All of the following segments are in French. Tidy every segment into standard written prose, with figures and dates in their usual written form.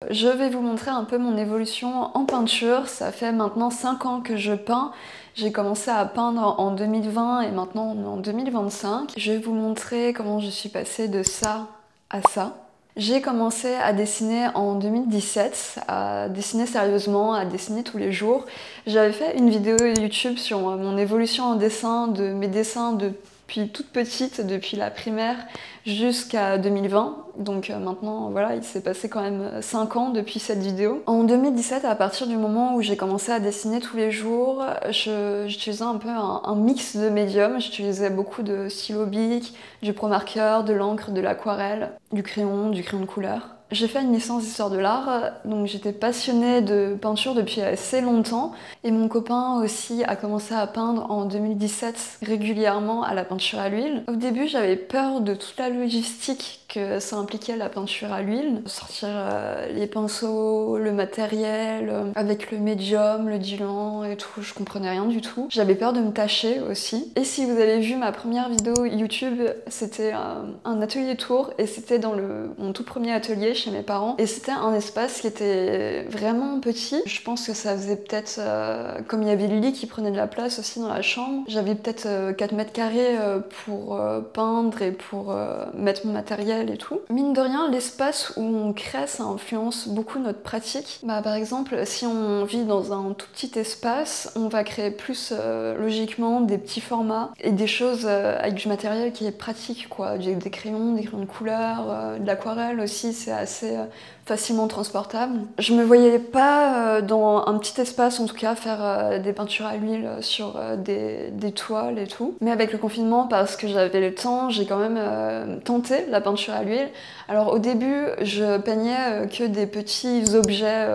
Je vais vous montrer un peu mon évolution en peinture. Ça fait maintenant 5 ans que je peins. J'ai commencé à peindre en 2020 et maintenant on est en 2025. Je vais vous montrer comment je suis passée de ça à ça. J'ai commencé à dessiner en 2017, à dessiner sérieusement, à dessiner tous les jours. J'avais fait une vidéo YouTube sur mon évolution en dessin, de mes dessins depuis toute petite, depuis la primaire jusqu'à 2020. Donc maintenant, voilà, il s'est passé quand même 5 ans depuis cette vidéo. En 2017, à partir du moment où j'ai commencé à dessiner tous les jours, j'utilisais un peu un mix de médiums. J'utilisais beaucoup de stylo bic, du pro marqueur, de l'encre, de l'aquarelle, du crayon de couleur. J'ai fait une licence d'histoire de l'art, donc j'étais passionnée de peinture depuis assez longtemps. Et mon copain aussi a commencé à peindre en 2017 régulièrement à la peinture à l'huile. Au début, j'avais peur de toute la logistique que ça impliquait la peinture à l'huile. Sortir les pinceaux, le matériel, avec le médium, le diluant et tout, je comprenais rien du tout. J'avais peur de me tacher aussi. Et si vous avez vu ma première vidéo YouTube, c'était un atelier tour et c'était dans mon tout premier atelier chez mes parents. Et c'était un espace qui était vraiment petit. Je pense que ça faisait peut-être, comme il y avait le lit qui prenait de la place aussi dans la chambre, j'avais peut-être 4 mètres carrés pour peindre et pour mettre mon matériel et tout. Mine de rien, l'espace où on crée, ça influence beaucoup notre pratique. Par exemple, si on vit dans un tout petit espace, on va créer plus logiquement des petits formats et des choses avec du matériel qui est pratique, quoi. Des crayons de couleur, de l'aquarelle aussi, c'est assez facilement transportable. Je me voyais pas dans un petit espace en tout cas faire des peintures à l'huile sur des toiles et tout. Mais avec le confinement, parce que j'avais le temps, j'ai quand même tenté la peinture à l'huile. Alors au début, je peignais que des petits objets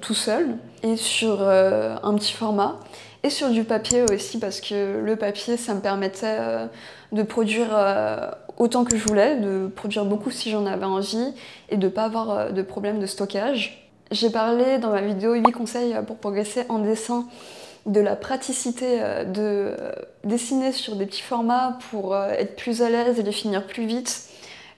tout seul et sur un petit format. Et sur du papier aussi, parce que le papier, ça me permettait de produire autant que je voulais, de produire beaucoup si j'en avais envie, et de pas avoir de problème de stockage. J'ai parlé dans ma vidéo 8 conseils pour progresser en dessin de la praticité de dessiner sur des petits formats pour être plus à l'aise et les finir plus vite.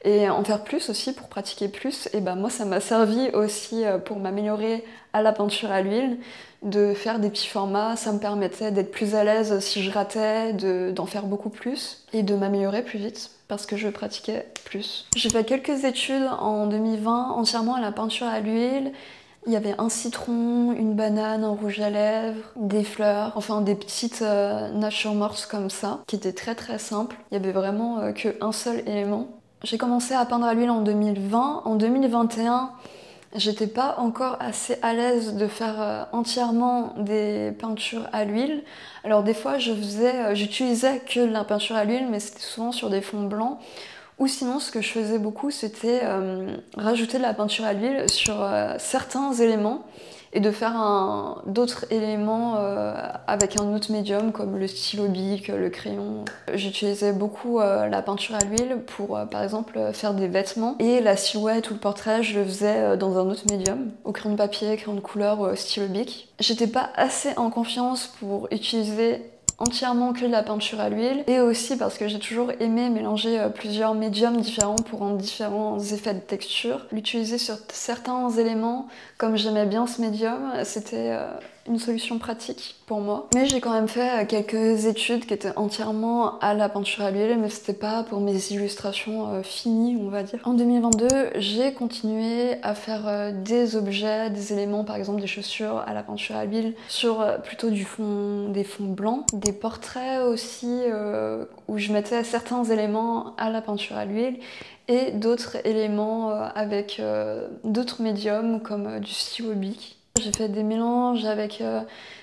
Et en faire plus aussi pour pratiquer plus. Et moi ça m'a servi aussi pour m'améliorer à la peinture à l'huile, de faire des petits formats, ça me permettait d'être plus à l'aise si je ratais, d'en faire beaucoup plus et de m'améliorer plus vite parce que je pratiquais plus. J'ai fait quelques études en 2020 entièrement à la peinture à l'huile. Il y avait un citron, une banane, un rouge à lèvres, des fleurs, enfin des petites natures mortes comme ça, qui étaient très très simples. Il y avait vraiment qu'un seul élément. J'ai commencé à peindre à l'huile en 2020. En 2021, j'étais pas encore assez à l'aise de faire entièrement des peintures à l'huile. Alors des fois, j'utilisais que la peinture à l'huile, mais c'était souvent sur des fonds blancs. Ou sinon, ce que je faisais beaucoup, c'était rajouter de la peinture à l'huile sur certains éléments et de faire d'autres éléments avec un autre médium comme le stylo bic, le crayon. J'utilisais beaucoup la peinture à l'huile pour par exemple faire des vêtements et la silhouette ou le portrait je le faisais dans un autre médium, au crayon de papier, crayon de couleur ou stylo bic. J'étais pas assez en confiance pour utiliser entièrement que de la peinture à l'huile et aussi parce que j'ai toujours aimé mélanger plusieurs médiums différents pour rendre différents effets de texture. L'utiliser sur certains éléments, comme j'aimais bien ce médium, c'était une solution pratique pour moi. Mais j'ai quand même fait quelques études qui étaient entièrement à la peinture à l'huile, mais c'était pas pour mes illustrations finies, on va dire. En 2022, j'ai continué à faire des objets, des éléments, par exemple des chaussures à la peinture à l'huile, sur plutôt des fonds blancs, des portraits aussi où je mettais certains éléments à la peinture à l'huile et d'autres éléments avec d'autres médiums comme du stylo bic. J'ai fait des mélanges avec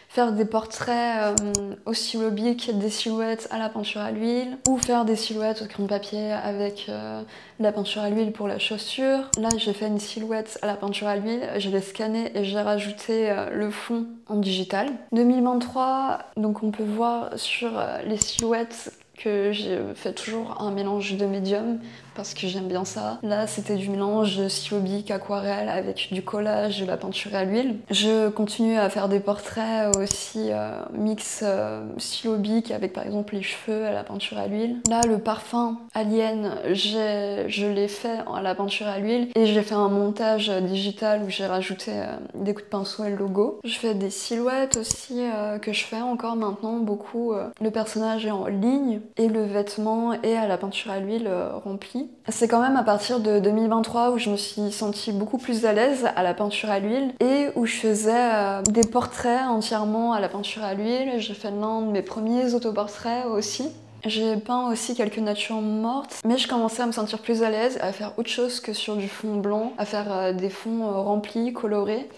faire des portraits au stylo bic, des silhouettes à la peinture à l'huile, ou faire des silhouettes au crayon de papier avec la peinture à l'huile pour la chaussure. Là, j'ai fait une silhouette à la peinture à l'huile, je l'ai scannée et j'ai rajouté le fond en digital. 2023, donc on peut voir sur les silhouettes que j'ai fait toujours un mélange de médiums, parce que j'aime bien ça. Là, c'était du mélange de stylo bic, aquarelle avec du collage, de la peinture à l'huile. Je continue à faire des portraits aussi mix stylo bic avec par exemple les cheveux à la peinture à l'huile. Là, le parfum Alien, je l'ai fait à la peinture à l'huile et j'ai fait un montage digital où j'ai rajouté des coups de pinceau et le logo. Je fais des silhouettes aussi que je fais encore maintenant beaucoup. Le personnage est en ligne et le vêtement est à la peinture à l'huile rempli. C'est quand même à partir de 2023 où je me suis sentie beaucoup plus à l'aise à la peinture à l'huile et où je faisais des portraits entièrement à la peinture à l'huile. J'ai fait l'un de mes premiers autoportraits aussi. J'ai peint aussi quelques natures mortes, mais je commençais à me sentir plus à l'aise à faire autre chose que sur du fond blanc, à faire des fonds remplis, colorés.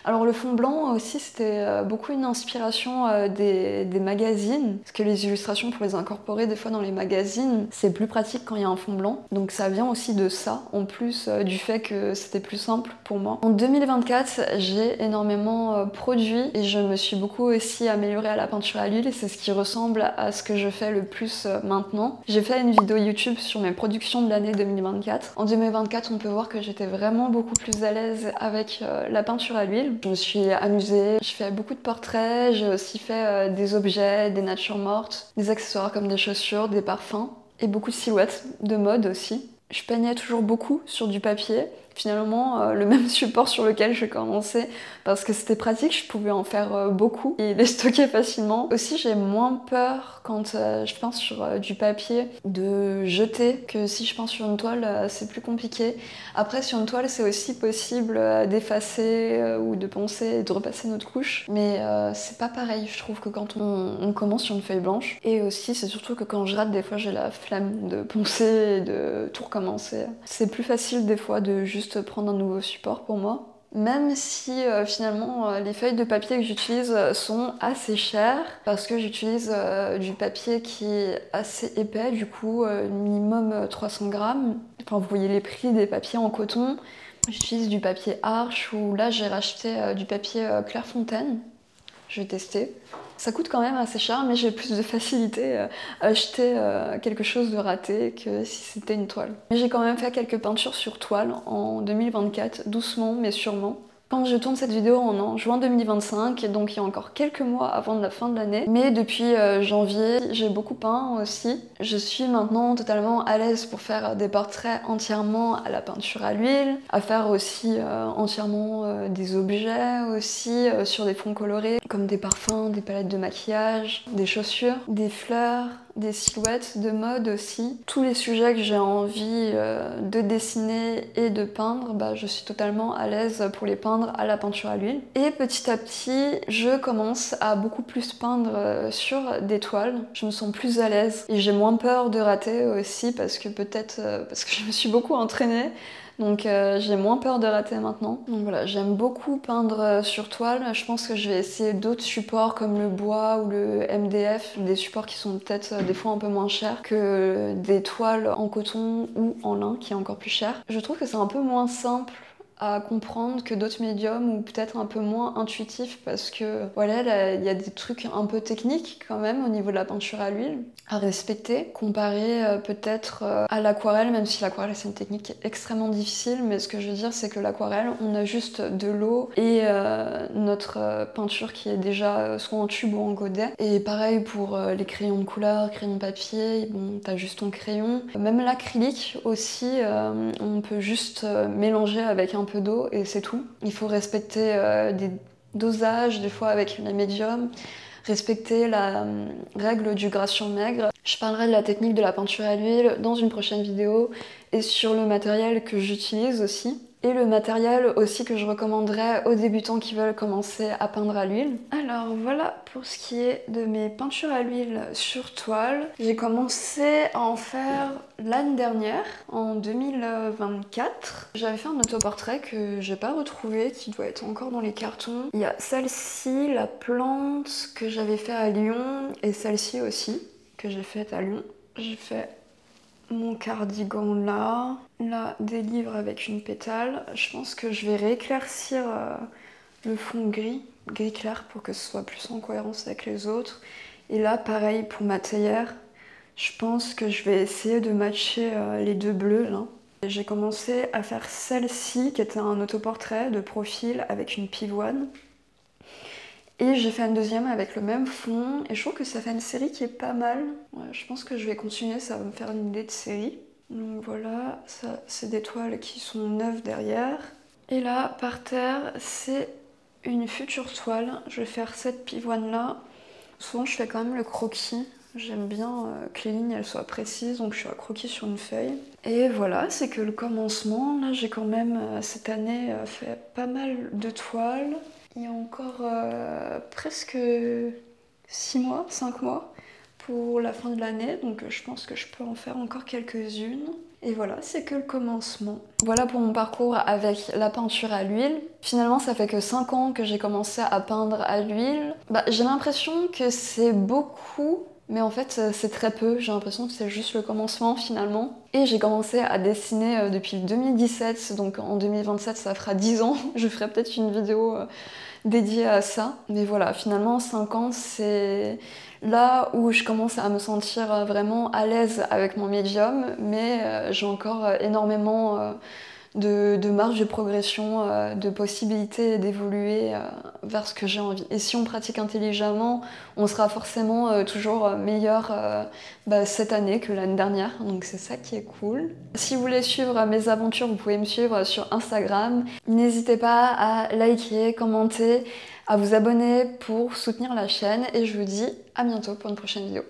Alors le fond blanc aussi, c'était beaucoup une inspiration des magazines, parce que les illustrations, pour les incorporer des fois dans les magazines, c'est plus pratique quand il y a un fond blanc. Donc ça vient aussi de ça, en plus du fait que c'était plus simple pour moi. En 2024, j'ai énormément produit et je me suis beaucoup aussi améliorée à la peinture à l'huile et c'est ce qui ressemble à ce que je fais le plus maintenant. J'ai fait une vidéo YouTube sur mes productions de l'année 2024. En 2024, on peut voir que j'étais vraiment beaucoup plus à l'aise avec la peinture à l'huile. Je me suis amusée, je fais beaucoup de portraits, j'ai aussi fait des objets, des natures mortes, des accessoires comme des chaussures, des parfums et beaucoup de silhouettes, de mode aussi. Je peignais toujours beaucoup sur du papier, finalement le même support sur lequel je commençais parce que c'était pratique, je pouvais en faire beaucoup et les stocker facilement. Aussi j'ai moins peur quand je peins sur du papier de jeter que si je peins sur une toile, c'est plus compliqué. Après sur une toile c'est aussi possible d'effacer ou de poncer et de repasser notre couche, mais c'est pas pareil je trouve que quand on commence sur une feuille blanche. Et aussi c'est surtout que quand je rate des fois j'ai la flemme de poncer et de tout recommencer. C'est plus facile des fois de juste prendre un nouveau support pour moi. Même si finalement les feuilles de papier que j'utilise sont assez chères parce que j'utilise du papier qui est assez épais, du coup minimum 300 grammes. Enfin vous voyez les prix des papiers en coton. J'utilise du papier Arches ou là j'ai racheté du papier Clairefontaine. Je vais tester. Ça coûte quand même assez cher, mais j'ai plus de facilité à acheter quelque chose de raté que si c'était une toile. Mais j'ai quand même fait quelques peintures sur toile en 2024, doucement mais sûrement. Quand je tourne cette vidéo en juin 2025, donc il y a encore quelques mois avant la fin de l'année, mais depuis janvier, j'ai beaucoup peint aussi. Je suis maintenant totalement à l'aise pour faire des portraits entièrement à la peinture à l'huile, à faire aussi entièrement des objets aussi sur des fonds colorés, comme des parfums, des palettes de maquillage, des chaussures, des fleurs, des silhouettes de mode aussi. Tous les sujets que j'ai envie de dessiner et de peindre, je suis totalement à l'aise pour les peindre à la peinture à l'huile. Et petit à petit, je commence à beaucoup plus peindre sur des toiles. Je me sens plus à l'aise et j'ai moins peur de rater aussi parce que peut-être parce que je me suis beaucoup entraînée. Donc j'ai moins peur de rater maintenant. Donc voilà, j'aime beaucoup peindre sur toile. Je pense que je vais essayer d'autres supports comme le bois ou le MDF, des supports qui sont peut-être des fois un peu moins chers que des toiles en coton ou en lin qui est encore plus cher. Je trouve que c'est un peu moins simple à comprendre que d'autres médiums ou peut-être un peu moins intuitif parce que voilà, il y a des trucs un peu techniques quand même au niveau de la peinture à l'huile à respecter comparé peut-être à l'aquarelle, même si l'aquarelle c'est une technique extrêmement difficile, mais ce que je veux dire c'est que l'aquarelle on a juste de l'eau et notre peinture qui est déjà soit en tube ou en godet, et pareil pour les crayons de couleur, crayons de papier, bon t'as juste ton crayon. Même l'acrylique aussi on peut juste mélanger avec un peu d'eau et c'est tout. Il faut respecter des dosages, des fois avec la médium, respecter la règle du gradient maigre. Je parlerai de la technique de la peinture à l'huile dans une prochaine vidéo et sur le matériel que j'utilise aussi. Et le matériel aussi que je recommanderais aux débutants qui veulent commencer à peindre à l'huile. Alors voilà pour ce qui est de mes peintures à l'huile sur toile. J'ai commencé à en faire l'année dernière, en 2024. J'avais fait un autoportrait que j'ai pas retrouvé, qui doit être encore dans les cartons. Il y a celle-ci, la plante que j'avais fait à Lyon, et celle-ci aussi, que j'ai faite à Lyon. J'ai fait mon cardigan là des livres avec une pétale. Je pense que je vais rééclaircir le fond gris clair pour que ce soit plus en cohérence avec les autres. Et là pareil pour ma théière, Je pense que je vais essayer de matcher les deux bleus là. J'ai commencé à faire celle-ci qui était un autoportrait de profil avec une pivoine. Et j'ai fait une deuxième avec le même fond et je trouve que ça fait une série qui est pas mal. Ouais, je pense que je vais continuer, ça va me faire une idée de série. Donc voilà, ça c'est des toiles qui sont neuves derrière. Et là, par terre, c'est une future toile. Je vais faire cette pivoine là. Souvent je fais quand même le croquis. J'aime bien que les lignes elles soient précises, donc je suis à croquis sur une feuille. Et voilà, c'est que le commencement. Là j'ai quand même cette année fait pas mal de toiles. Il y a encore presque 6 mois, 5 mois pour la fin de l'année, donc je pense que je peux en faire encore quelques-unes. Et voilà, c'est que le commencement. Voilà pour mon parcours avec la peinture à l'huile. Finalement, ça fait que 5 ans que j'ai commencé à peindre à l'huile. J'ai l'impression que c'est beaucoup, mais en fait c'est très peu. J'ai l'impression que c'est juste le commencement finalement. Et j'ai commencé à dessiner depuis 2017, donc en 2027 ça fera 10 ans. Je ferai peut-être une vidéo dédiée à ça. Mais voilà, finalement 5 ans c'est là où je commence à me sentir vraiment à l'aise avec mon médium, mais j'ai encore énormément de marge de progression, de possibilités d'évoluer vers ce que j'ai envie. Et si on pratique intelligemment, on sera forcément toujours meilleur cette année que l'année dernière, donc c'est ça qui est cool. Si vous voulez suivre mes aventures, vous pouvez me suivre sur Instagram. N'hésitez pas à liker, commenter, à vous abonner pour soutenir la chaîne et je vous dis à bientôt pour une prochaine vidéo.